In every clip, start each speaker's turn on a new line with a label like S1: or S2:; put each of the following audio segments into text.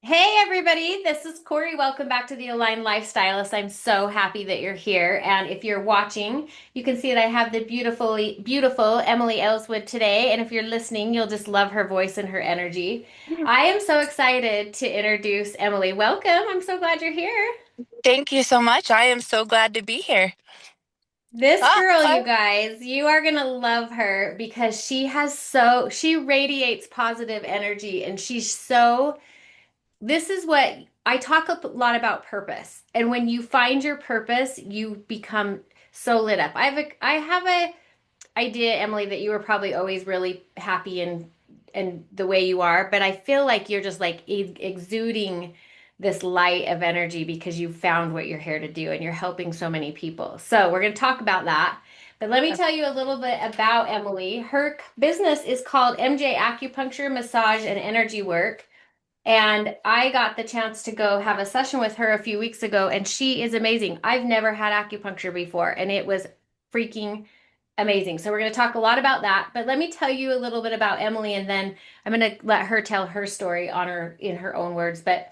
S1: Hey everybody, this is Corey. Welcome back to the Aligned Lifestylist. I'm so happy that you're here. And if you're watching, you can see that I have the beautiful Emily Ellswood today. And if you're listening, you'll just love her voice and her energy. I am so excited to introduce Emily. Welcome. I'm so glad you're here.
S2: Thank you so much. I am so glad to be here.
S1: This
S2: Ah,
S1: girl, you
S2: fun.
S1: guys, you are gonna love her because she radiates positive energy and this is what I talk a lot about purpose. And when you find your purpose, you become so lit up. I have a idea, Emily, that you were probably always really happy and the way you are, but I feel like you're just like exuding this light of energy because you found what you're here to do and you're helping so many people. So, we're going to talk about that. But let me tell you a little bit about Emily. Her business is called MJ Acupuncture, Massage, and Energy Work. And I got the chance to go have a session with her a few weeks ago, and she is amazing. I've never had acupuncture before, and it was freaking amazing. So, we're going to talk a lot about that. But let me tell you a little bit about Emily, and then I'm going to let her tell her story in her own words. But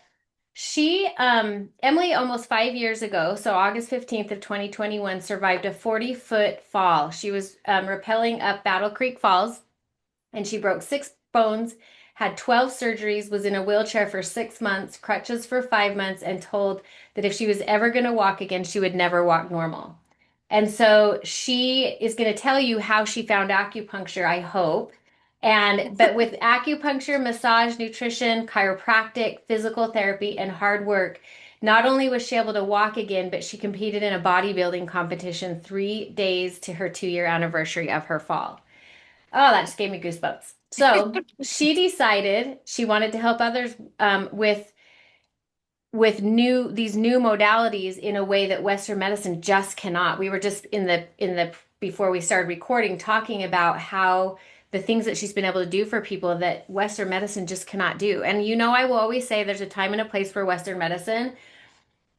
S1: Emily, almost 5 years ago, so August 15th of 2021, survived a 40-foot fall. She was rappelling up Battle Creek Falls and she broke 6 bones, had 12 surgeries, was in a wheelchair for 6 months, crutches for 5 months, and told that if she was ever going to walk again, she would never walk normal. And so she is going to tell you how she found acupuncture, I hope. But with acupuncture, massage, nutrition, chiropractic, physical therapy, and hard work, not only was she able to walk again, but she competed in a bodybuilding competition 3 days to her 2 year anniversary of her fall. Oh, that just gave me goosebumps. So she decided she wanted to help others with these new modalities in a way that Western medicine just cannot. We were just in the before we started recording talking about how the things that she's been able to do for people that Western medicine just cannot do. And I will always say there's a time and a place for Western medicine.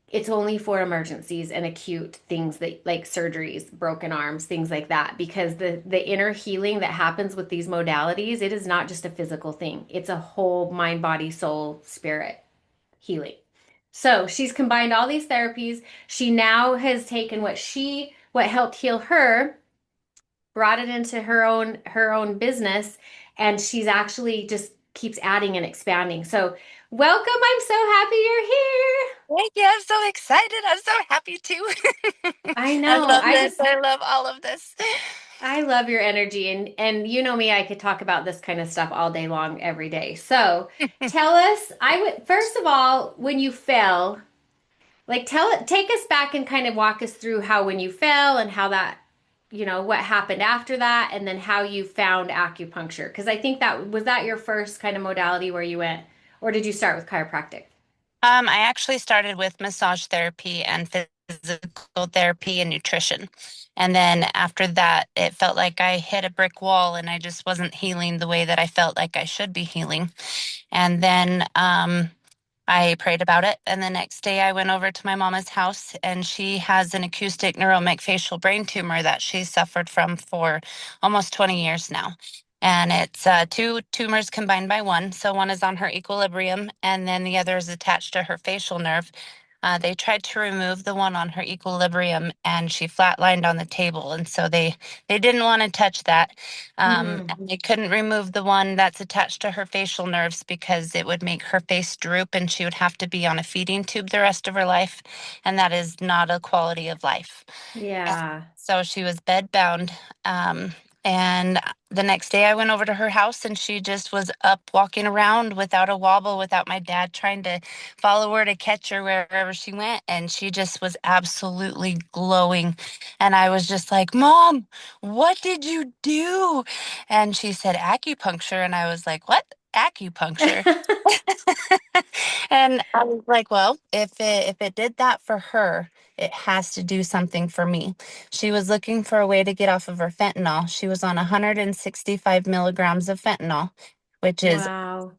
S1: It's only for emergencies and acute things that like surgeries, broken arms, things like that. Because the inner healing that happens with these modalities, it is not just a physical thing. It's a whole mind, body, soul, spirit healing. So she's combined all these therapies. She now has taken what helped heal her, brought it into her own business, and she's actually just keeps adding and expanding. So welcome. I'm so happy you're here.
S2: Thank you. I'm so excited. I'm so happy too.
S1: I
S2: I
S1: know.
S2: love this. I love all of this.
S1: I love your energy and you know me, I could talk about this kind of stuff all day long every day. So, tell us, I would first of all, when you fell, like take us back and kind of walk us through how when you fell and how that, what happened after that and then how you found acupuncture because I think that your first kind of modality where you went or did you start with chiropractic?
S2: I actually started with massage therapy and physical therapy and nutrition. And then after that, it felt like I hit a brick wall and I just wasn't healing the way that I felt like I should be healing. And then I prayed about it, and the next day I went over to my mama's house, and she has an acoustic neuromyofascial brain tumor that she's suffered from for almost 20 years now. And it's two tumors combined by one. So one is on her equilibrium, and then the other is attached to her facial nerve. They tried to remove the one on her equilibrium, and she flatlined on the table, and so they didn't want to touch that.
S1: Mm,
S2: And they couldn't remove the one that's attached to her facial nerves because it would make her face droop, and she would have to be on a feeding tube the rest of her life, and that is not a quality of life.
S1: yeah.
S2: So she was bedbound. And the next day I went over to her house and she just was up walking around without a wobble, without my dad trying to follow her to catch her wherever she went. And she just was absolutely glowing. And I was just like, Mom, what did you do? And she said, acupuncture. And I was like, what? Acupuncture? And I was like, well, if it did that for her, it has to do something for me. She was looking for a way to get off of her fentanyl. She was on 165 milligrams of fentanyl, which is
S1: Wow.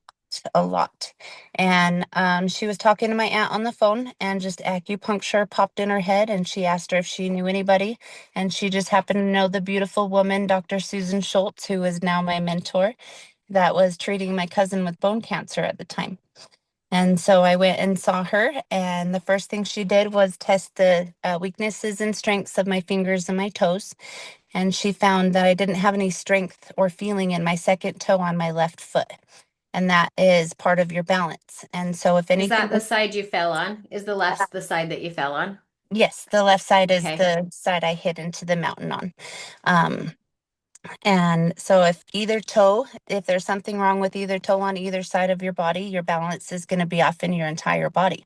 S2: a lot. And she was talking to my aunt on the phone, and just acupuncture popped in her head. And she asked her if she knew anybody. And she just happened to know the beautiful woman, Dr. Susan Schultz, who is now my mentor, that was treating my cousin with bone cancer at the time. And so I went and saw her, and the first thing she did was test the weaknesses and strengths of my fingers and my toes. And she found that I didn't have any strength or feeling in my second toe on my left foot. And that is part of your balance. And so if
S1: Is
S2: anything,
S1: that the side you fell on? Is the left the side that you fell on?
S2: yes, the left side is
S1: Okay.
S2: the side I hit into the mountain on. Um, And so if there's something wrong with either toe on either side of your body, your balance is going to be off in your entire body.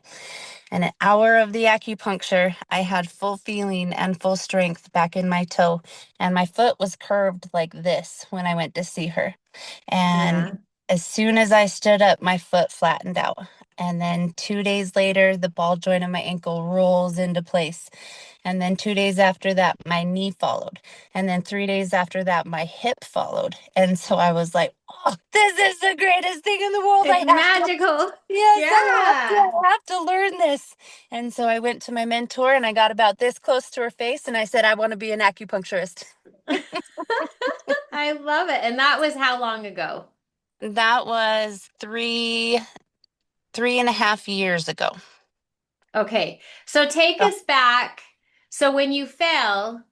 S2: And an hour of the acupuncture, I had full feeling and full strength back in my toe. And my foot was curved like this when I went to see her. And
S1: Yeah.
S2: as soon as I stood up, my foot flattened out. And then 2 days later, the ball joint of my ankle rolls into place. And then 2 days after that, my knee followed. And then 3 days after that, my hip followed. And so I was like, oh, this is the greatest thing in the world.
S1: It's magical.
S2: Yes,
S1: Yeah.
S2: I have to learn this. And so I went to my mentor and I got about this close to her face and I said, I want to be an acupuncturist.
S1: I love it. And that was how long ago?
S2: That was three and a half years ago.
S1: Okay. So take
S2: Oh.
S1: us back. So when you fell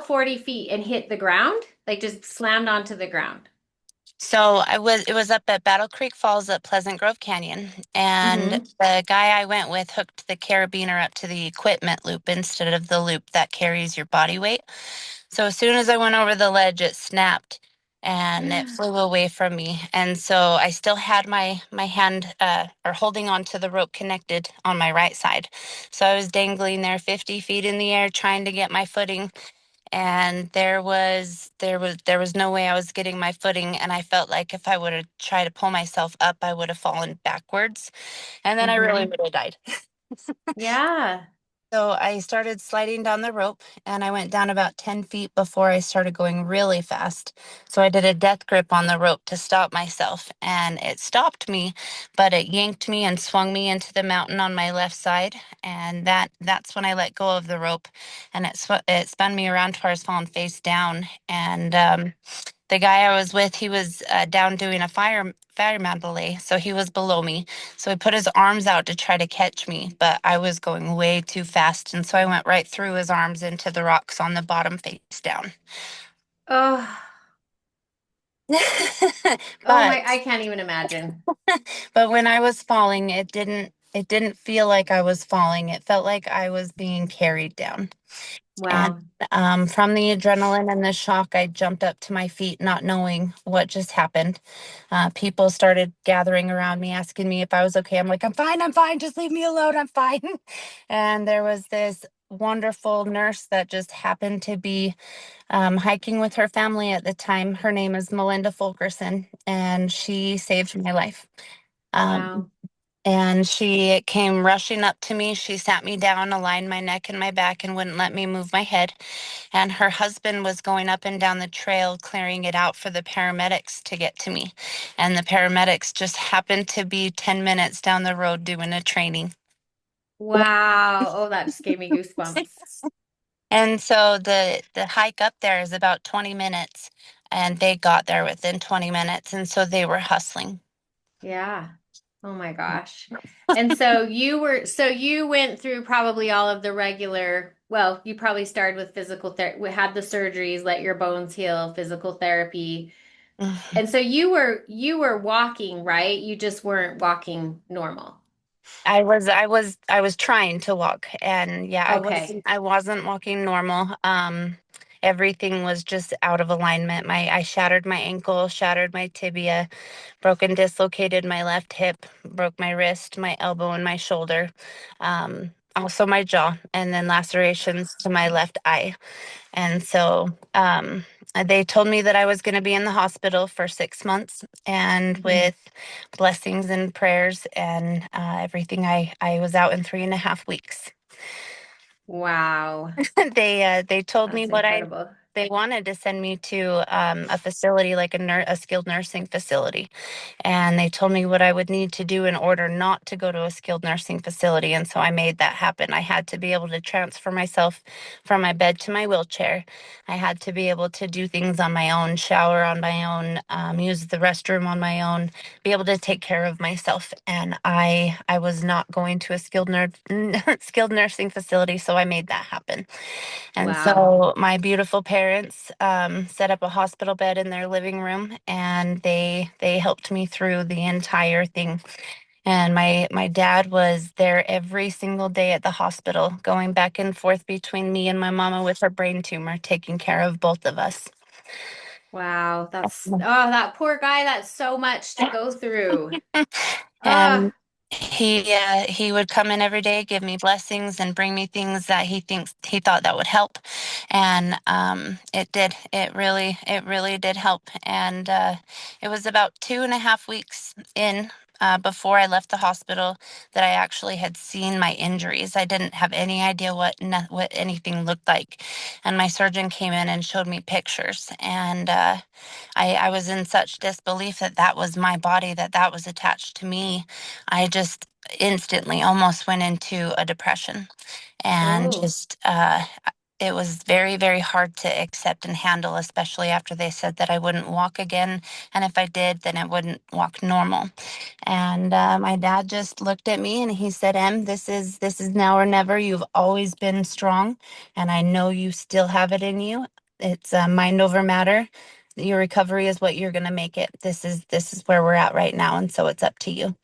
S1: 40 feet and hit the ground, like just slammed onto the ground.
S2: So it was up at Battle Creek Falls at Pleasant Grove Canyon, and
S1: Mm-hmm.
S2: the guy I went with hooked the carabiner up to the equipment loop instead of the loop that carries your body weight. So as soon as I went over the ledge, it snapped and it flew away from me. And so I still had my hand or holding onto the rope connected on my right side. So I was dangling there 50 feet in the air trying to get my footing, and there was no way I was getting my footing, and I felt like if I would have tried to pull myself up I would have fallen backwards and then I really
S1: Mm-hmm.
S2: would have died.
S1: Yeah.
S2: So I started sliding down the rope and I went down about 10 feet before I started going really fast. So I did a death grip on the rope to stop myself and it stopped me, but it yanked me and swung me into the mountain on my left side. And that's when I let go of the rope and it spun me around to where I was falling face down. And the guy I was with, he was down doing a fireman belay, so he was below me. So he put his arms out to try to catch me, but I was going way too fast, and so I went right through his arms into the rocks on the bottom face down.
S1: Oh, oh my,
S2: but
S1: I can't even imagine.
S2: but when I was falling, it didn't feel like I was falling. It felt like I was being carried down. And
S1: Wow.
S2: from the adrenaline and the shock, I jumped up to my feet, not knowing what just happened. People started gathering around me, asking me if I was okay. I'm like, I'm fine. Just leave me alone. I'm fine. And there was this wonderful nurse that just happened to be hiking with her family at the time. Her name is Melinda Fulkerson, and she saved my life. Um,
S1: Wow.
S2: and she came rushing up to me. She sat me down, aligned my neck and my back, and wouldn't let me move my head. And her husband was going up and down the trail, clearing it out for the paramedics to get to me. And the paramedics just happened to be 10 minutes down the road doing a training.
S1: Wow. Oh, that just gave me goosebumps.
S2: And so the hike up there is about 20 minutes, and they got there within 20 minutes. And so they were hustling.
S1: Yeah. Oh my gosh. And so you went through probably all of the regular, well, you probably started with physical therapy, had the surgeries, let your bones heal, physical therapy. And so you were walking, right? You just weren't walking normal.
S2: I was trying to walk, and yeah,
S1: Okay.
S2: I wasn't walking normal. Everything was just out of alignment. I shattered my ankle, shattered my tibia, broken, dislocated my left hip, broke my wrist, my elbow, and my shoulder. Also my jaw, and then lacerations to my left eye. And so they told me that I was going to be in the hospital for 6 months. And
S1: Mhm.
S2: with blessings and prayers and everything, I was out in 3.5 weeks.
S1: Wow.
S2: They told me
S1: That's incredible.
S2: they wanted to send me to a facility like a skilled nursing facility. And they told me what I would need to do in order not to go to a skilled nursing facility. And so I made that happen. I had to be able to transfer myself from my bed to my wheelchair. I had to be able to do things on my own, shower on my own, use the restroom on my own, be able to take care of myself. And I was not going to a skilled nursing facility, so I made that happen. And
S1: Wow.
S2: so my beautiful parents set up a hospital bed in their living room, and they helped me through the entire thing. And my dad was there every single day at the hospital, going back and forth between me and my mama with her brain tumor, taking care of both of us.
S1: Wow. Oh, that poor guy, that's so much to go through.
S2: And
S1: Ah,
S2: he would come in every day, give me blessings, and bring me things that he thought that would help, and it did. It really did help. And it was about 2.5 weeks in. Before I left the hospital, that I actually had seen my injuries. I didn't have any idea what anything looked like, and my surgeon came in and showed me pictures, and I was in such disbelief that that was my body, that that was attached to me. I just instantly almost went into a depression, and
S1: oh,
S2: just it was very, very hard to accept and handle, especially after they said that I wouldn't walk again. And if I did, then I wouldn't walk normal. And my dad just looked at me and he said, "Em, this is now or never. You've always been strong, and I know you still have it in you. It's mind over matter. Your recovery is what you're going to make it. This is where we're at right now, and so it's up to you."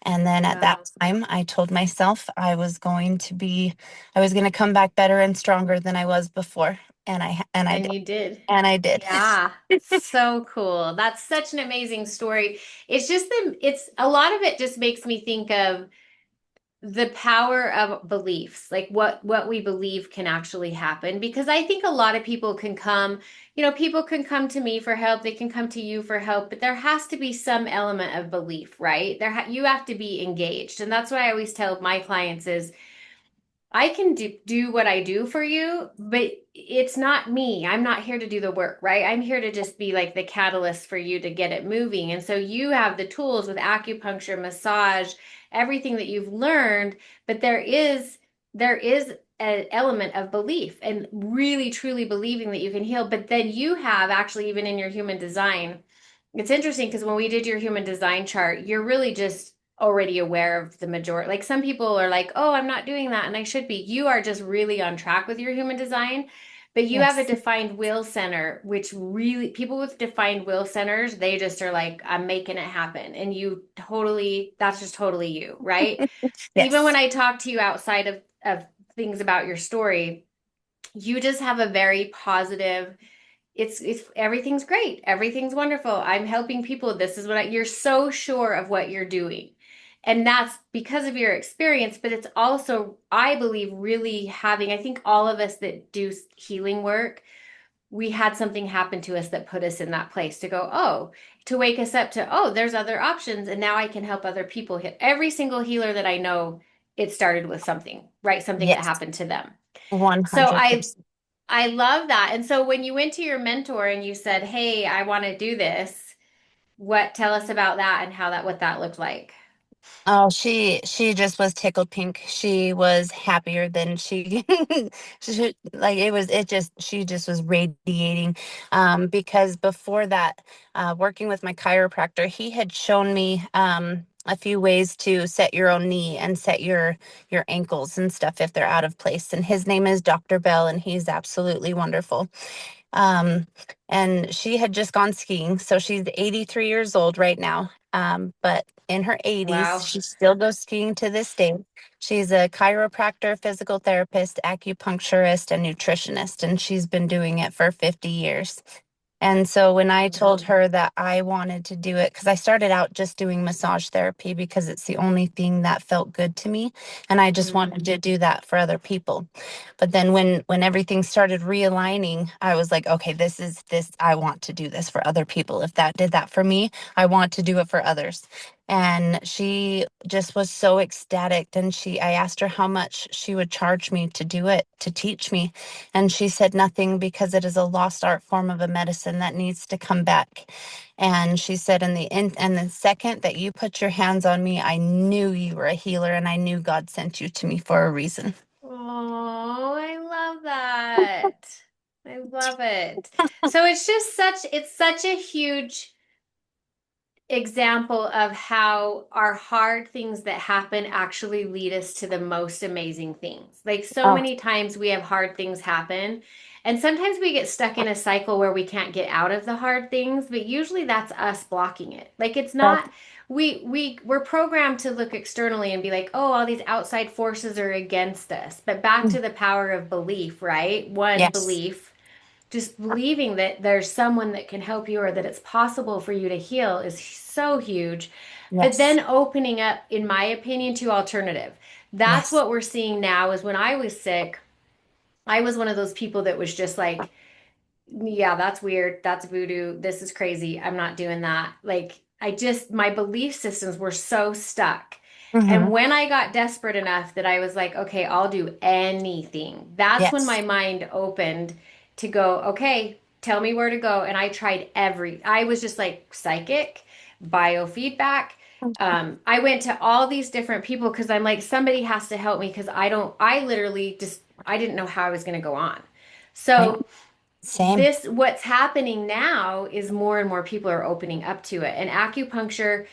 S2: And then at that
S1: wow.
S2: time, I told myself I was going to come back better and stronger than I was before. And I
S1: And
S2: did.
S1: you did.
S2: And I did.
S1: Yeah. So cool. That's such an amazing story. It's a lot of it just makes me think of the power of beliefs, like what we believe can actually happen. Because I think a lot of people can come, people can come to me for help, they can come to you for help, but there has to be some element of belief, right? You have to be engaged. And that's what I always tell my clients is I can do what I do for you, but it's not me. I'm not here to do the work, right? I'm here to just be like the catalyst for you to get it moving. And so you have the tools with acupuncture, massage, everything that you've learned, but there is an element of belief and really truly believing that you can heal. But then you have actually even in your human design, it's interesting because when we did your human design chart, you're really just already aware of the majority. Like some people are like, oh, I'm not doing that and I should be. You are just really on track with your human design. But you have a
S2: Yes.
S1: defined will center, which really people with defined will centers, they just are like, I'm making it happen. And that's just totally you, right? Even when
S2: Yes.
S1: I talk to you outside of things about your story, you just have a very positive, it's everything's great, everything's wonderful, I'm helping people, this is you're so sure of what you're doing, and that's because of your experience. But it's also, I believe, really having, I think all of us that do healing work, we had something happen to us that put us in that place to go, oh, to wake us up to, oh, there's other options, and now I can help other people. Every single healer that I know, it started with something, right? Something that
S2: Yes.
S1: happened to them. So I
S2: 100%.
S1: I love that. And so when you went to your mentor and you said, "Hey, I want to do this," tell us about that and what that looked like.
S2: Oh, she just was tickled pink. She was happier than she, like she just was radiating. Because before that, working with my chiropractor, he had shown me a few ways to set your own knee and set your ankles and stuff if they're out of place. And his name is Dr. Bell, and he's absolutely wonderful. Um, and she had just gone skiing, so she's 83 years old right now. But in her 80s,
S1: Wow.
S2: she still goes skiing to this day. She's a chiropractor, physical therapist, acupuncturist, and nutritionist, and she's been doing it for 50 years. And so when I told
S1: Wow.
S2: her that I wanted to do it, because I started out just doing massage therapy because it's the only thing that felt good to me, and I just
S1: Mm,
S2: wanted to do that for other people. But then when everything started realigning, I was like, okay, this I want to do this for other people. If that did that for me, I want to do it for others. And she just was so ecstatic. And I asked her how much she would charge me to do it, to teach me. And she said nothing, because it is a lost art form of a medicine that needs to come back. And she said, and the second that you put your hands on me, I knew you were a healer, and I knew God sent you to me for a reason.
S1: Oh, I love that. I love it. So it's such a huge example of how our hard things that happen actually lead us to the most amazing things. Like so
S2: Oh,
S1: many times we have hard things happen, and sometimes we get stuck in a cycle where we can't get out of the hard things, but usually that's us blocking it. Like it's
S2: that's,
S1: not we're programmed to look externally and be like, "Oh, all these outside forces are against us." But back to the power of belief, right? One,
S2: yes,
S1: belief, just believing that there's someone that can help you or that it's possible for you to heal is so huge. But
S2: yes,
S1: then opening up, in my opinion, to alternative. That's
S2: yes.
S1: what we're seeing now is when I was sick, I was one of those people that was just like, yeah, that's weird. That's voodoo. This is crazy. I'm not doing that. Like, my belief systems were so stuck. And
S2: Mm-hmm.
S1: when I got desperate enough that I was like, okay, I'll do anything, that's when
S2: Yes,
S1: my mind opened to go, okay, tell me where to go. And I tried I was just like psychic, biofeedback. I went to all these different people because I'm like, somebody has to help me because I literally just, I didn't know how I was going to go on.
S2: right.
S1: So,
S2: Same.
S1: what's happening now is more and more people are opening up to it. And acupuncture,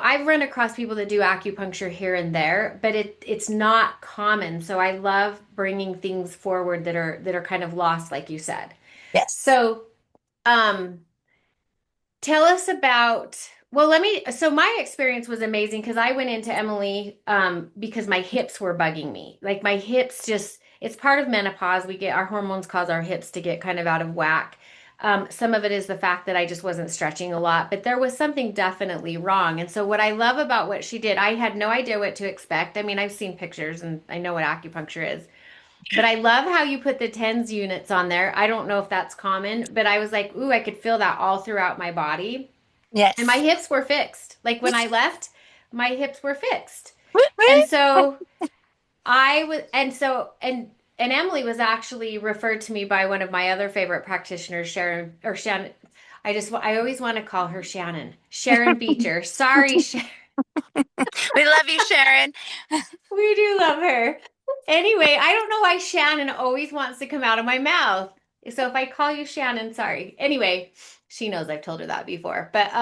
S1: I've run across people that do acupuncture here and there, but it's not common. So I love bringing things forward that are kind of lost, like you said.
S2: Yes.
S1: So um tell us about, well, so my experience was amazing because I went into Emily because my hips were bugging me. Like my hips just, it's part of menopause. Our hormones cause our hips to get kind of out of whack. Some of it is the fact that I just wasn't stretching a lot, but there was something definitely wrong. And so what I love about what she did, I had no idea what to expect. I mean, I've seen pictures and I know what acupuncture is. But I love how you put the tens units on there. I don't know if that's common, but I was like, ooh, I could feel that all throughout my body. And my
S2: Yes.
S1: hips were fixed. Like when I left, my hips were fixed.
S2: Woo,
S1: And
S2: woo.
S1: so I was, and Emily was actually referred to me by one of my other favorite practitioners, Sharon, or Shannon. I always want to call her Shannon. Sharon Beecher. Sorry, Sharon.
S2: We love you, Sharon.
S1: We do love her. Anyway, I don't know why Shannon always wants to come out of my mouth. So if I call you Shannon, sorry. Anyway, she knows I've told her that before. But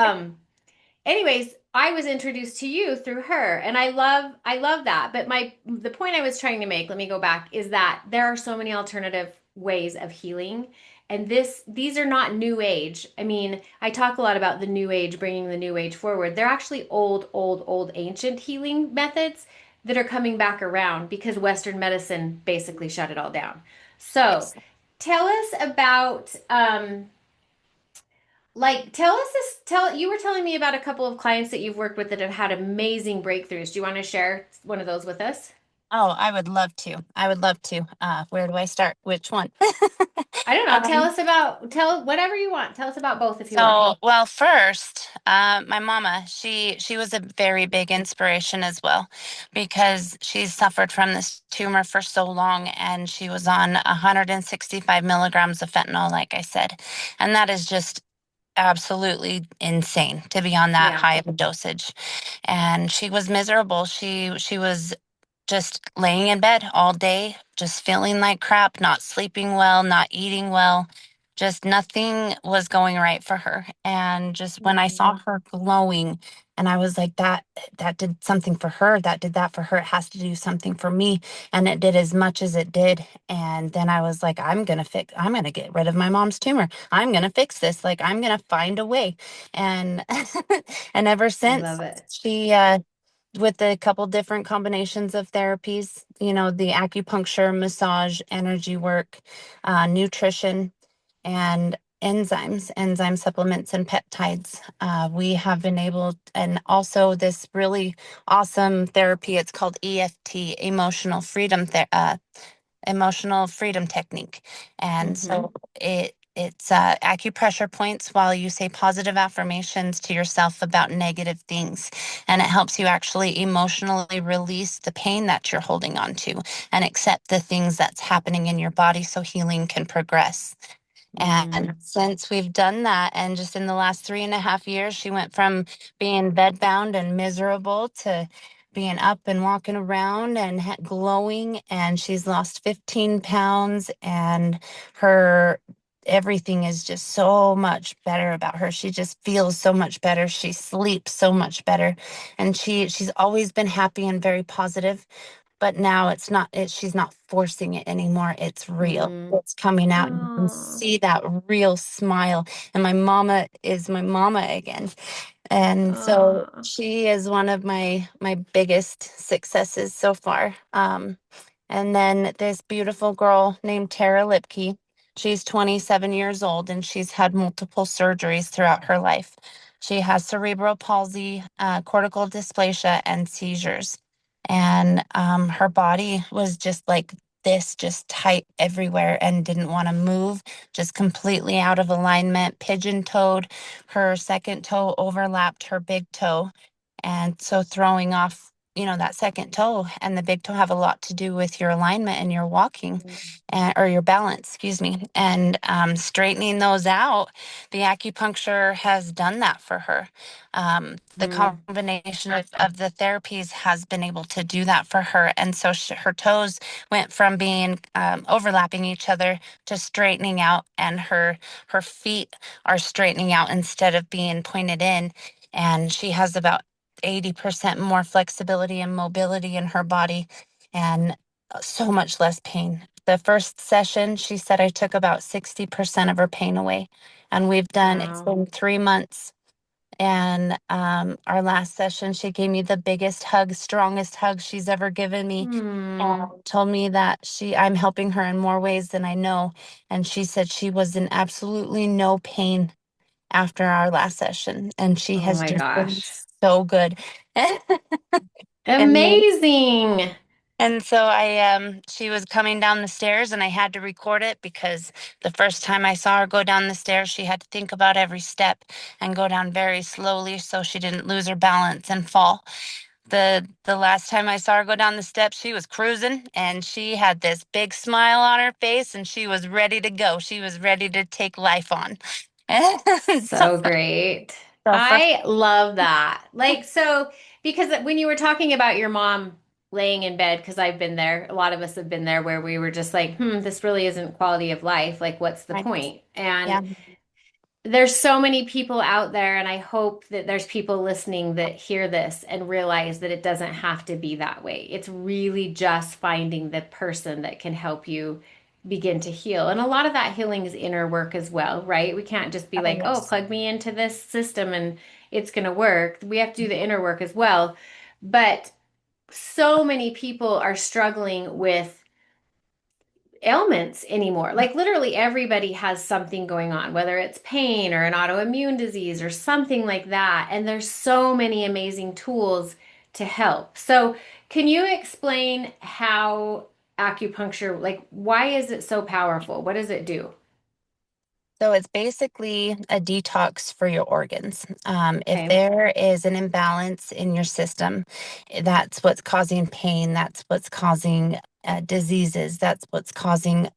S1: anyways, I was introduced to you through her, and I love that. But the point I was trying to make, let me go back, is that there are so many alternative ways of healing, and these are not new age. I mean, I talk a lot about the new age, bringing the new age forward. They're actually old ancient healing methods that are coming back around because Western medicine basically shut it all down. So,
S2: Yes.
S1: tell us about like, tell us this. You were telling me about a couple of clients that you've worked with that have had amazing breakthroughs. Do you want to share one of those with us?
S2: Oh, I would love to. I would love to. Where do I start? Which one?
S1: I don't know.
S2: Um,
S1: Tell whatever you want. Tell us about both if you want.
S2: so, well, first, my mama, she was a very big inspiration as well, because she suffered from this tumor for so long, and she was on 165 milligrams of fentanyl, like I said. And that is just absolutely insane to be on that
S1: Yeah.
S2: high of a dosage. And she was miserable. She was just laying in bed all day, just feeling like crap, not sleeping well, not eating well. Just nothing was going right for her. And just when I
S1: Mhm.
S2: saw her glowing, and I was like, that did something for her. That did that for her. It has to do something for me. And it did as much as it did. And then I was like, I'm gonna get rid of my mom's tumor. I'm gonna fix this. Like I'm gonna find a way. And and ever
S1: I
S2: since
S1: love it.
S2: she with a couple different combinations of therapies, the acupuncture, massage, energy work, nutrition, and enzyme supplements, and peptides. We have been able, and also this really awesome therapy. It's called EFT, emotional freedom technique. And
S1: Hmm.
S2: so it's acupressure points while you say positive affirmations to yourself about negative things, and it helps you actually emotionally release the pain that you're holding on to and accept the things that's happening in your body so healing can progress.
S1: Mm,
S2: And since we've done that, and just in the last 3.5 years, she went from being bedbound and miserable to being up and walking around and glowing. And she's lost 15 pounds, and her everything is just so much better about her. She just feels so much better. She sleeps so much better. And she's always been happy and very positive, but now it's not she's not forcing it anymore. It's real,
S1: mm.
S2: it's coming out. You can
S1: Oh,
S2: see that real smile, and my mama is my mama again. And so
S1: oh.
S2: she is one of my biggest successes so far. And then this beautiful girl named Tara Lipke. She's 27 years old, and she's had multiple surgeries throughout her life. She has cerebral palsy, cortical dysplasia, and seizures. And her body was just like this, just tight everywhere and didn't want to move, just completely out of alignment, pigeon toed. Her second toe overlapped her big toe. And so throwing off, that second toe and the big toe have a lot to do with your alignment and your walking, or your balance, excuse me. And straightening those out, the acupuncture has done that for her. The
S1: Mm,
S2: combination of the therapies has been able to do that for her. And so her toes went from being overlapping each other to straightening out, and her feet are straightening out instead of being pointed in. And she has about 80% more flexibility and mobility in her body, and so much less pain. The first session, she said I took about 60% of her pain away. And it's
S1: wow.
S2: been 3 months. And our last session, she gave me the biggest hug, strongest hug she's ever given me. And
S1: Hmm.
S2: told me that I'm helping her in more ways than I know. And she said she was in absolutely no pain after our last session. And she
S1: Oh
S2: has
S1: my
S2: just been
S1: gosh.
S2: so good. And
S1: Amazing.
S2: And so she was coming down the stairs, and I had to record it because the first time I saw her go down the stairs, she had to think about every step and go down very slowly so she didn't lose her balance and fall. The last time I saw her go down the steps, she was cruising, and she had this big smile on her face, and she was ready to go. She was ready to take life on. so,
S1: So great.
S2: so for
S1: I love that. Like, so, because when you were talking about your mom laying in bed, because I've been there, a lot of us have been there where we were just like, this really isn't quality of life. Like, what's the
S2: right,
S1: point? And
S2: yeah,
S1: there's so many people out there, and I hope that there's people listening that hear this and realize that it doesn't have to be that way. It's really just finding the person that can help you begin to heal. And a lot of that healing is inner work as well, right? We can't just be
S2: oh
S1: like, oh,
S2: yes.
S1: plug me into this system and it's going to work. We have to do the inner work as well. But so many people are struggling with ailments anymore. Like literally everybody has something going on, whether it's pain or an autoimmune disease or something like that. And there's so many amazing tools to help. So, can you explain how acupuncture, like why is it so powerful? What does it do?
S2: So it's basically a detox for your organs. If
S1: Okay.
S2: there is an imbalance in your system, that's what's causing pain. That's what's causing diseases. That's what's causing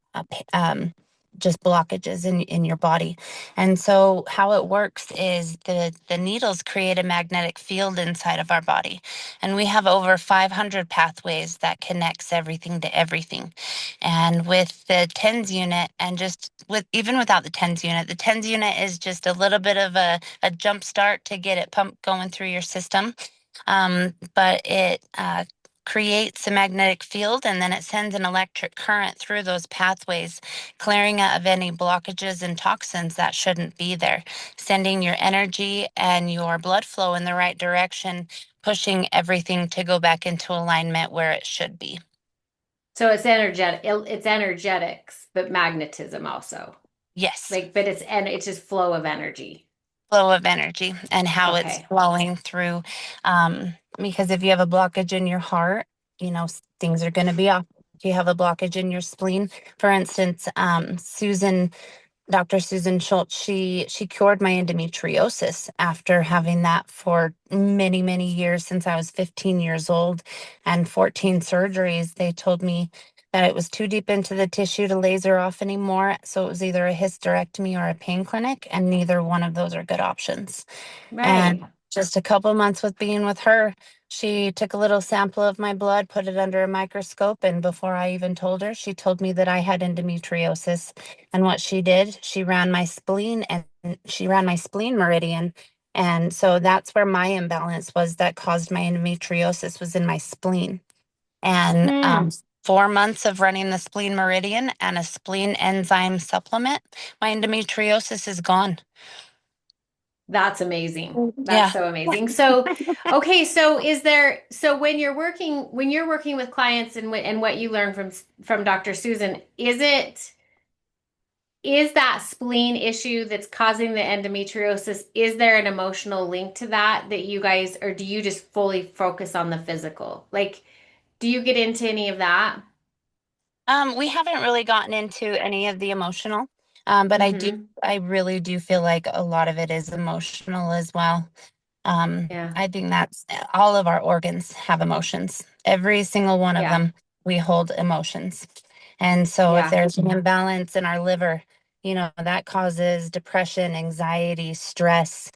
S2: just blockages in your body. And so how it works is the needles create a magnetic field inside of our body, and we have over 500 pathways that connects everything to everything. And with the TENS unit, and just with even without the TENS unit is just a little bit of a jump start to get it pumped going through your system. But it creates a magnetic field, and then it sends an electric current through those pathways, clearing out of any blockages and toxins that shouldn't be there, sending your energy and your blood flow in the right direction, pushing everything to go back into alignment where it should be.
S1: So it's energetic, it's energetics, but magnetism also.
S2: Yes.
S1: Like, but it's just flow of energy.
S2: Flow of energy and how it's
S1: Okay.
S2: flowing through. Because if you have a blockage in your heart, things are going to be off. If you have a blockage in your spleen, for instance, Susan Dr. Susan Schultz, she cured my endometriosis after having that for many, many years since I was 15 years old and 14 surgeries. They told me that it was too deep into the tissue to laser off anymore. So it was either a hysterectomy or a pain clinic, and neither one of those are good options. And
S1: Right.
S2: just a couple months with being with her, she took a little sample of my blood, put it under a microscope, and before I even told her, she told me that I had endometriosis. And what she did, she ran my spleen and she ran my spleen meridian. And so that's where my imbalance was that caused my endometriosis was in my spleen. And
S1: Hmm.
S2: 4 months of running the spleen meridian and a spleen enzyme supplement, my endometriosis is gone.
S1: That's amazing. That's
S2: Yeah.
S1: so amazing. So, okay, so so when you're working with clients and what you learn from Dr. Susan, is that spleen issue that's causing the endometriosis, is there an emotional link to that you guys, or do you just fully focus on the physical? Like, do you get into any of that?
S2: We haven't really gotten into any of the emotional, but
S1: Mm-hmm.
S2: I really do feel like a lot of it is emotional as well.
S1: Yeah.
S2: I think that's all of our organs have emotions. Every single one of
S1: Yeah.
S2: them, we hold emotions. And so if
S1: Yeah.
S2: there's an imbalance in our liver, that causes depression, anxiety, stress,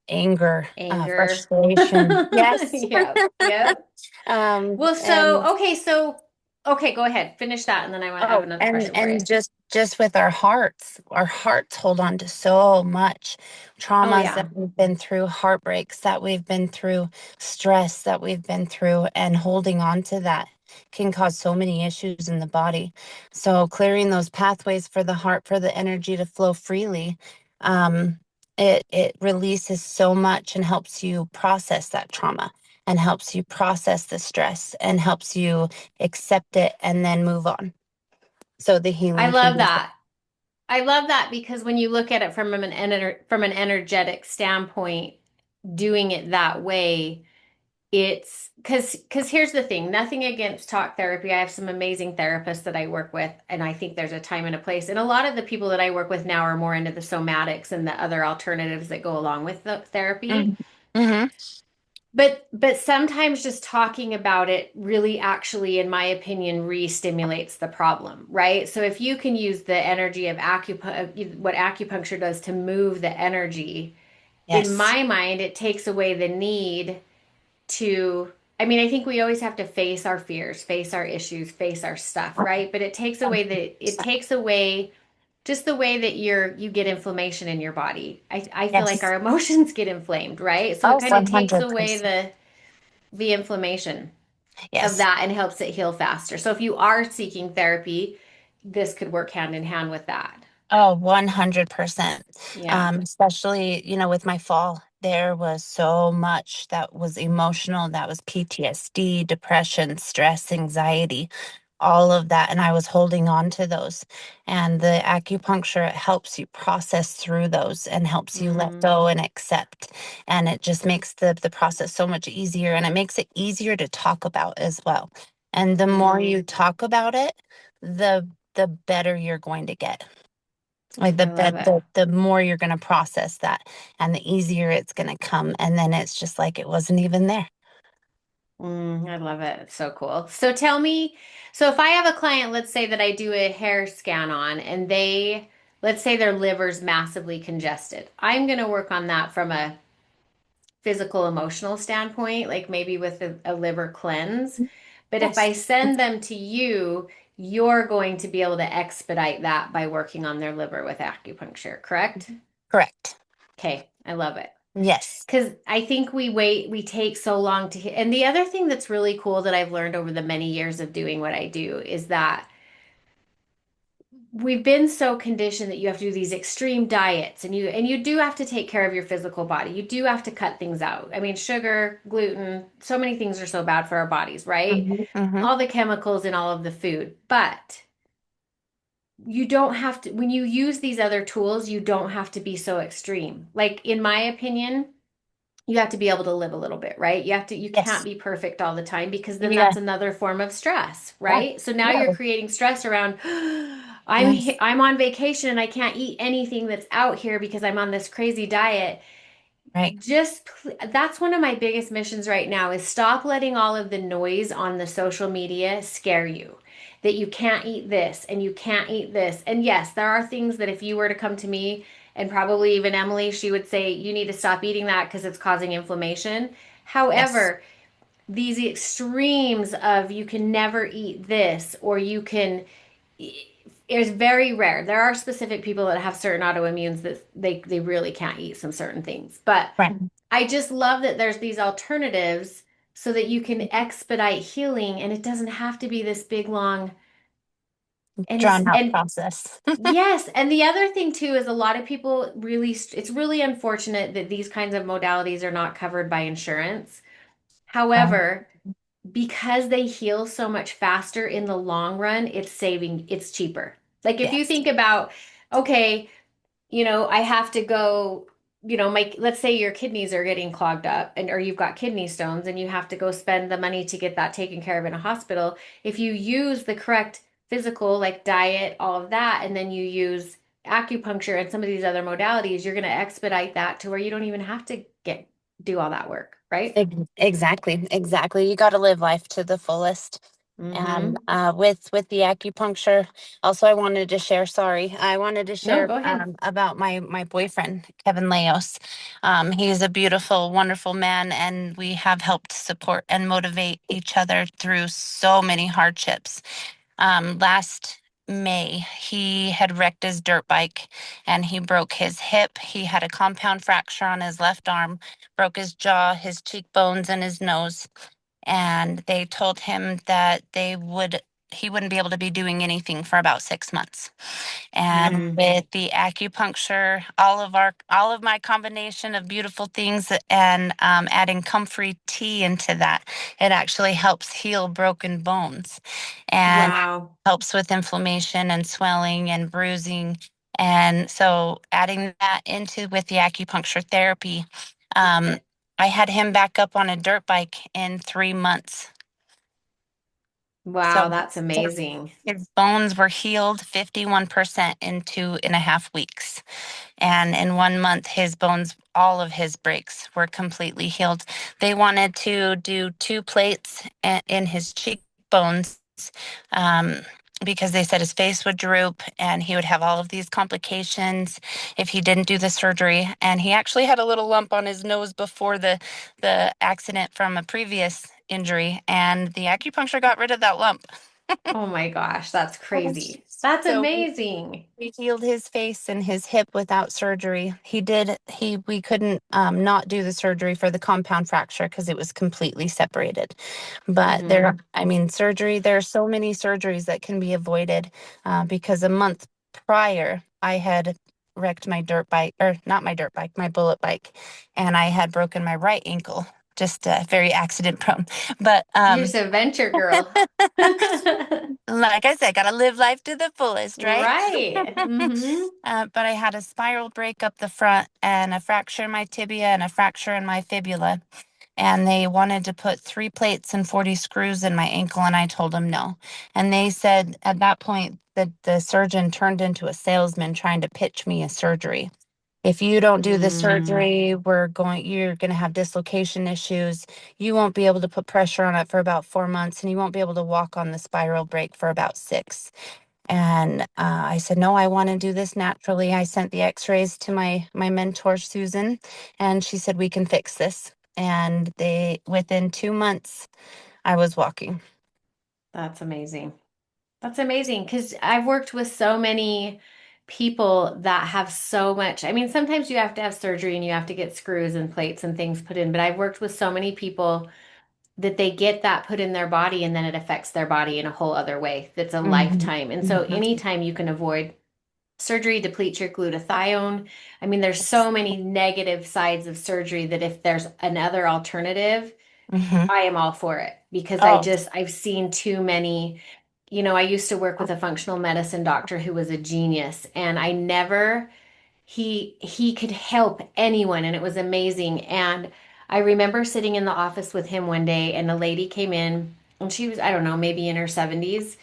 S2: anger,
S1: Anger.
S2: frustration. Yes.
S1: Yep. Yep. Well,
S2: And
S1: okay, go ahead. Finish that, and then I want to have
S2: Oh,
S1: another
S2: and
S1: question for you.
S2: and just with our hearts hold on to so much
S1: Oh
S2: traumas
S1: yeah.
S2: that we've been through, heartbreaks that we've been through, stress that we've been through, and holding on to that can cause so many issues in the body. So clearing those pathways for the heart, for the energy to flow freely, it releases so much and helps you process that trauma and helps you process the stress and helps you accept it and then move on so the
S1: I
S2: healing can
S1: love
S2: be.
S1: that. I love that because when you look at it from an energetic standpoint, doing it that way, it's because here's the thing, nothing against talk therapy. I have some amazing therapists that I work with, and I think there's a time and a place. And a lot of the people that I work with now are more into the somatics and the other alternatives that go along with the therapy.
S2: Mhm. Mhm.
S1: But sometimes just talking about it really actually, in my opinion, re-stimulates the problem, right? So if you can use the energy of what acupuncture does to move the energy, in
S2: Yes.
S1: my mind, it takes away the need to, I mean, I think we always have to face our fears, face our issues, face our stuff, right? But it takes away just the way that you get inflammation in your body. I feel like
S2: Yes.
S1: our emotions get inflamed, right? So it
S2: Oh,
S1: kind of takes away
S2: 100%.
S1: the inflammation of
S2: Yes.
S1: that and helps it heal faster. So if you are seeking therapy, this could work hand in hand with that.
S2: Oh, 100%.
S1: Yeah.
S2: Especially, with my fall, there was so much that was emotional, that was PTSD, depression, stress, anxiety, all of that. And I was holding on to those. And the acupuncture helps you process through those and helps you let
S1: Mm,
S2: go and accept. And it just makes the process so much easier. And it makes it easier to talk about as well. And the more
S1: mm,
S2: you talk about it, the better you're going to get. Like
S1: I love it.
S2: the more you're going to process that and the easier it's going to come. And then it's just like it wasn't even there.
S1: I love it. It's so cool. So tell me, so if I have a client, let's say that I do a hair scan on and let's say their liver's massively congested. I'm going to work on that from a physical, emotional standpoint, like maybe with a liver cleanse. But if
S2: Yes.
S1: I send them to you, you're going to be able to expedite that by working on their liver with acupuncture, correct?
S2: Correct.
S1: Okay, I love it.
S2: Yes.
S1: Because I think we take so long to hit. And the other thing that's really cool that I've learned over the many years of doing what I do is that we've been so conditioned that you have to do these extreme diets and you do have to take care of your physical body. You do have to cut things out. I mean, sugar, gluten, so many things are so bad for our bodies, right?
S2: Hmm. Hmm.
S1: All the chemicals in all of the food. But you don't have to, when you use these other tools, you don't have to be so extreme. Like in my opinion, you have to be able to live a little bit, right? You can't
S2: Yes.
S1: be perfect all the time because then
S2: Yeah.
S1: that's another form of stress,
S2: Yeah.
S1: right? So now
S2: Yeah.
S1: you're creating stress around,
S2: Yes.
S1: I'm on vacation and I can't eat anything that's out here because I'm on this crazy diet.
S2: Right.
S1: That's one of my biggest missions right now is stop letting all of the noise on the social media scare you. That you can't eat this and you can't eat this. And yes, there are things that if you were to come to me and probably even Emily, she would say you need to stop eating that because it's causing inflammation.
S2: Yes.
S1: However, these extremes of you can never eat this or you can it's very rare. There are specific people that have certain autoimmunes that they really can't eat some certain things. But
S2: Right.
S1: I just love that there's these alternatives so that you can expedite healing and it doesn't have to be this big long
S2: Drawn out
S1: and
S2: process.
S1: yes, and the other thing too is a lot of people really it's really unfortunate that these kinds of modalities are not covered by insurance.
S2: Right.
S1: However, because they heal so much faster in the long run, it's cheaper. Like if you
S2: Yes.
S1: think about, okay, I have to go, let's say your kidneys are getting clogged up and or you've got kidney stones and you have to go spend the money to get that taken care of in a hospital. If you use the correct physical, like diet, all of that, and then you use acupuncture and some of these other modalities, you're going to expedite that to where you don't even have to get do all that work, right?
S2: Exactly, exactly. You got to live life to the fullest. And
S1: Mm-hmm.
S2: with the acupuncture, also I wanted to share. Sorry, I wanted to
S1: No,
S2: share
S1: go ahead.
S2: about my boyfriend Kevin Leos. He's a beautiful, wonderful man, and we have helped support and motivate each other through so many hardships. Last May, he had wrecked his dirt bike and he broke his hip. He had a compound fracture on his left arm, broke his jaw, his cheekbones, and his nose. And they told him that he wouldn't be able to be doing anything for about 6 months. And
S1: Mm,
S2: with the acupuncture, all of my combination of beautiful things and adding comfrey tea into that, it actually helps heal broken bones and
S1: wow.
S2: helps with inflammation and swelling and bruising. And so adding that into with the acupuncture therapy, um, I had him back up on a dirt bike in 3 months. So
S1: Wow, that's amazing.
S2: his bones were healed 51% in 2.5 weeks. And in 1 month, his bones, all of his breaks were completely healed. They wanted to do 2 plates in his cheekbones um, because they said his face would droop and he would have all of these complications if he didn't do the surgery. And he actually had a little lump on his nose before the accident from a previous injury, and the acupuncture got rid of that lump.
S1: Oh my gosh, that's crazy. That's
S2: So
S1: amazing.
S2: we healed his face and his hip without surgery. We couldn't not do the surgery for the compound fracture because it was completely separated. But
S1: Hmm.
S2: surgery, there are so many surgeries that can be avoided because a month prior, I had wrecked my dirt bike, or not my dirt bike, my bullet bike, and I had broken my right ankle. Just very accident prone. But
S1: You're just a venture girl.
S2: like I said, gotta live life to the fullest, right?
S1: Right. Hmm.
S2: But I had a spiral break up the front and a fracture in my tibia and a fracture in my fibula. And they wanted to put 3 plates and 40 screws in my ankle, and I told them no. And they said at that point that the surgeon turned into a salesman trying to pitch me a surgery. If you don't do the
S1: Mm.
S2: surgery, you're going to have dislocation issues. You won't be able to put pressure on it for about 4 months, and you won't be able to walk on the spiral break for about 6. And I said, no, I want to do this naturally. I sent the x-rays to my mentor, Susan, and she said, we can fix this. And within 2 months, I was walking.
S1: That's amazing. That's amazing because I've worked with so many people that have so much. I mean, sometimes you have to have surgery and you have to get screws and plates and things put in, but I've worked with so many people that they get that put in their body and then it affects their body in a whole other way that's a
S2: Mhm.
S1: lifetime. And so
S2: Mhm.
S1: anytime you can avoid surgery, deplete your glutathione. I mean, there's so many negative sides of surgery that if there's another alternative,
S2: Mhm.
S1: I am all for it because
S2: Oh,
S1: I've seen too many. I used to work with a functional medicine doctor who was a genius and I never he could help anyone and it was amazing. And I remember sitting in the office with him one day and a lady came in and she was, I don't know, maybe in her 70s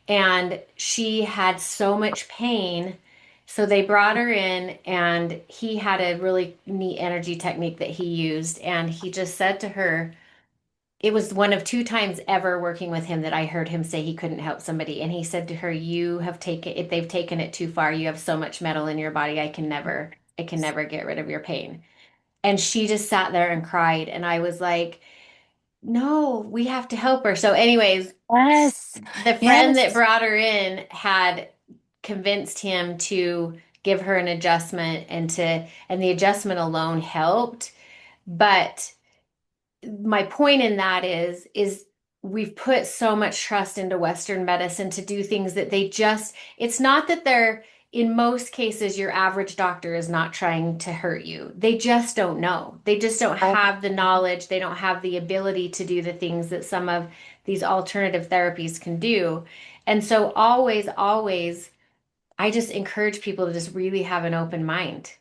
S1: and she had so much pain. So they brought her in, and he had a really neat energy technique that he used. And he just said to her, it was one of two times ever working with him that I heard him say he couldn't help somebody. And he said to her, "You have taken it, they've taken it too far. You have so much metal in your body. I can never get rid of your pain." And she just sat there and cried. And I was like, no, we have to help her. So, anyways,
S2: Yes.
S1: the friend that
S2: Yes.
S1: brought her in had convinced him to give her an adjustment and the adjustment alone helped. But my point in that is we've put so much trust into Western medicine to do things that they just, it's not that they're, in most cases, your average doctor is not trying to hurt you. They just don't know. They just don't have the knowledge. They don't have the ability to do the things that some of these alternative therapies can do. And so always, I just encourage people to just really have an open mind.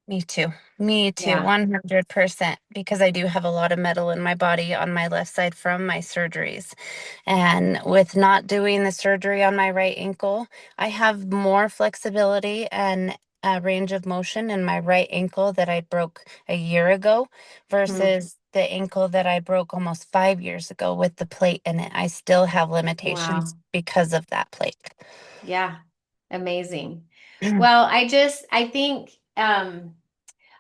S2: Me too. Me too,
S1: Yeah.
S2: 100%, because I do have a lot of metal in my body on my left side from my surgeries. And with not doing the surgery on my right ankle, I have more flexibility and range of motion in my right ankle that I broke a year ago
S1: Hmm.
S2: versus the ankle that I broke almost 5 years ago with the plate in it. I still have limitations
S1: Wow.
S2: because of that plate.
S1: Yeah. Amazing. Well, I think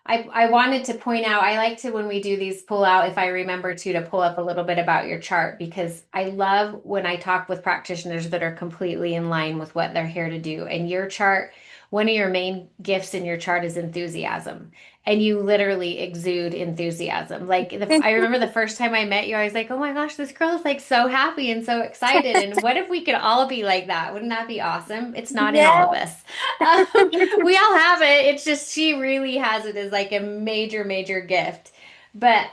S1: I wanted to point out, I like to, when we do these pull out, if I remember to pull up a little bit about your chart, because I love when I talk with practitioners that are completely in line with what they're here to do. And your chart, one of your main gifts in your chart is enthusiasm. And you literally exude enthusiasm. Like I remember the first time I met you, I was like, oh my gosh, this girl is like so happy and so excited. And what if we could all be like that? Wouldn't that be awesome? It's not in all of
S2: Yes.
S1: us. We all have it. It's just she really has it as like a major gift. But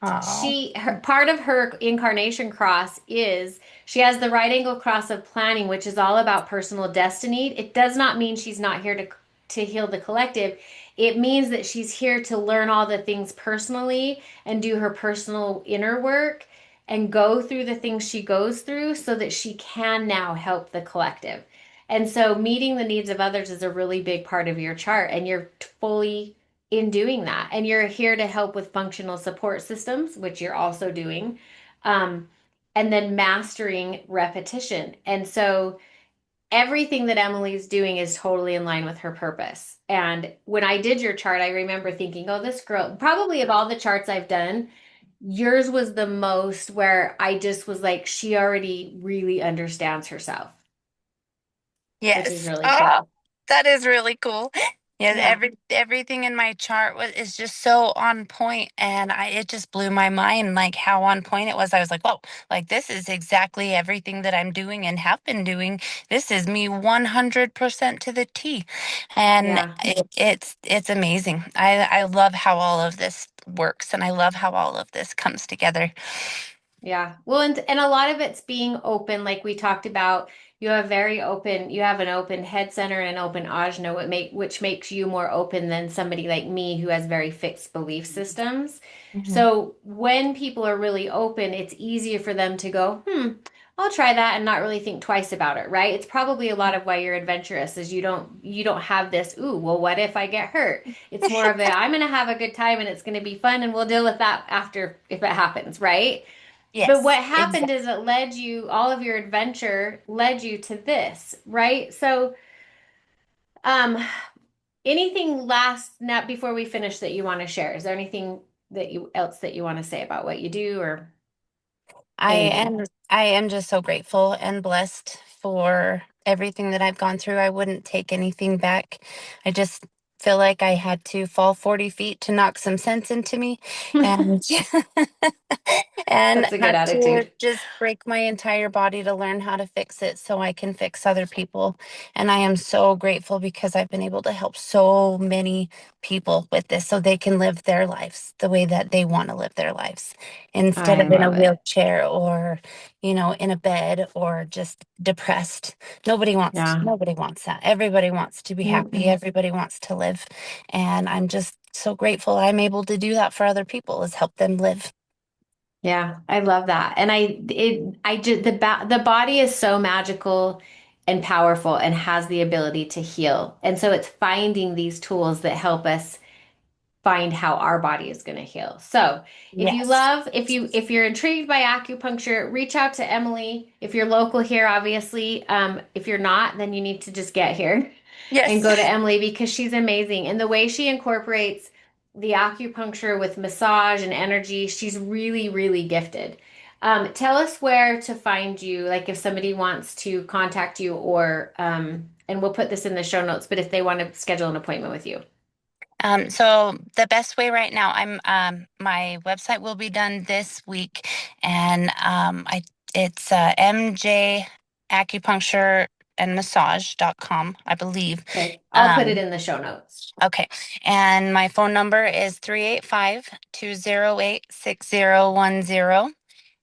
S2: Oh,
S1: part of her incarnation cross is she has the right angle cross of planning, which is all about personal destiny. It does not mean she's not here to heal the collective. It means that she's here to learn all the things personally and do her personal inner work and go through the things she goes through so that she can now help the collective. And so meeting the needs of others is a really big part of your chart, and you're fully in doing that. And you're here to help with functional support systems, which you're also doing, um, and then mastering repetition. And so everything that Emily's doing is totally in line with her purpose. And when I did your chart, I remember thinking, oh, this girl, probably of all the charts I've done, yours was the most where I just was like, she already really understands herself, which is
S2: yes.
S1: really
S2: Oh,
S1: cool.
S2: that is really cool. Yeah,
S1: Yeah.
S2: everything in my chart is just so on point, and it just blew my mind like how on point it was. I was like, whoa, like this is exactly everything that I'm doing and have been doing. This is me 100% to the T, and
S1: Yeah.
S2: it's amazing. I love how all of this works, and I love how all of this comes together.
S1: Yeah. Well, and a lot of it's being open, like we talked about. You have an open head center and an open ajna, which makes you more open than somebody like me who has very fixed belief systems.
S2: Mhm.
S1: So when people are really open, it's easier for them to go, I'll try that and not really think twice about it, right? It's probably a lot of why you're adventurous is you don't have this, ooh, well, what if I get hurt? It's more of a I'm gonna have a good time and it's gonna be fun and we'll deal with that after if it happens, right? But what
S2: Yes,
S1: happened
S2: exactly.
S1: is it led you, all of your adventure led you to this, right? So, um, anything last now before we finish that you want to share? Is there anything that you want to say about what you do or
S2: I
S1: anything?
S2: am I am just so grateful and blessed for everything that I've gone through. I wouldn't take anything back. I just feel like I had to fall 40 feet to knock some sense into me and and
S1: That's a good
S2: had to
S1: attitude.
S2: just break my entire body to learn how to fix it so I can fix other people. And I am so grateful because I've been able to help so many people with this so they can live their lives the way that they want to live their lives instead
S1: I
S2: of in a
S1: love it.
S2: wheelchair or, in a bed or just depressed.
S1: Yeah.
S2: Nobody wants that. Everybody wants to be happy.
S1: Mm-mm.
S2: Everybody wants to live. And I'm just so grateful I'm able to do that for other people is help them live.
S1: Yeah, I love that. And I just the body is so magical and powerful and has the ability to heal. And so it's finding these tools that help us find how our body is going to heal. So,
S2: Yes.
S1: if you're intrigued by acupuncture, reach out to Emily. If you're local here, obviously. If you're not, then you need to just get here and
S2: Yes.
S1: go to Emily because she's amazing. And the way she incorporates the acupuncture with massage and energy, she's really, really gifted. Tell us where to find you, like if somebody wants to contact you or and we'll put this in the show notes, but if they want to schedule an appointment with you.
S2: So the best way right now, my website will be done this week, and I it's MJ acupuncture and massage.com, I believe.
S1: Okay, I'll put it
S2: Um,
S1: in the show notes.
S2: okay, and my phone number is 385-208-6010,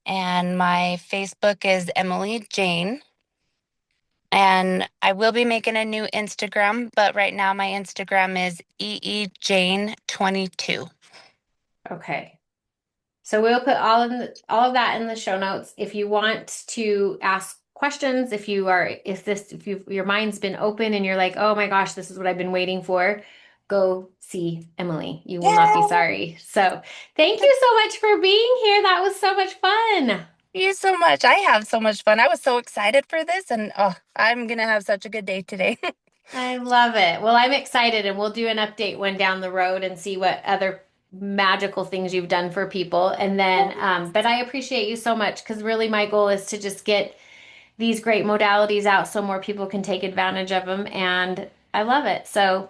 S2: and my Facebook is Emily Jane. And I will be making a new Instagram, but right now my Instagram is EEJane22.
S1: Okay. So we'll put all of that in the show notes. If you want to ask questions, if your mind's been open and you're like, oh my gosh, this is what I've been waiting for, go see Emily. You will not be
S2: Yeah.
S1: sorry. So thank you so much for being here. That was so much fun.
S2: Thank you so much. I have so much fun. I was so excited for this, and oh, I'm gonna have such a good day today.
S1: I love it. Well, I'm excited and we'll do an update one down the road and see what other magical things you've done for people. And then, but I appreciate you so much because really my goal is to just get these great modalities out so more people can take advantage of them. And I love it. So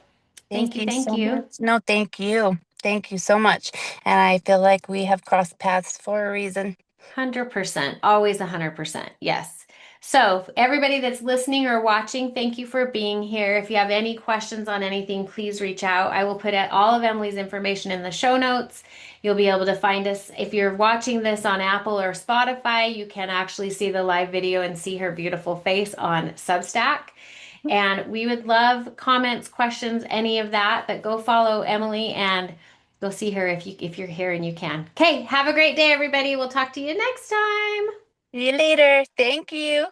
S1: thank
S2: Thank
S1: you.
S2: you
S1: Thank
S2: so
S1: you.
S2: much. No, thank you. Thank you so much. And I feel like we have crossed paths for a reason.
S1: 100%. Always 100%. Yes. So, everybody that's listening or watching, thank you for being here. If you have any questions on anything, please reach out. I will put all of Emily's information in the show notes. You'll be able to find us. If you're watching this on Apple or Spotify, you can actually see the live video and see her beautiful face on Substack. And we would love comments, questions, any of that. But go follow Emily and go see her if you're here and you can. Okay, have a great day, everybody. We'll talk to you next time.
S2: See you later. Thank you.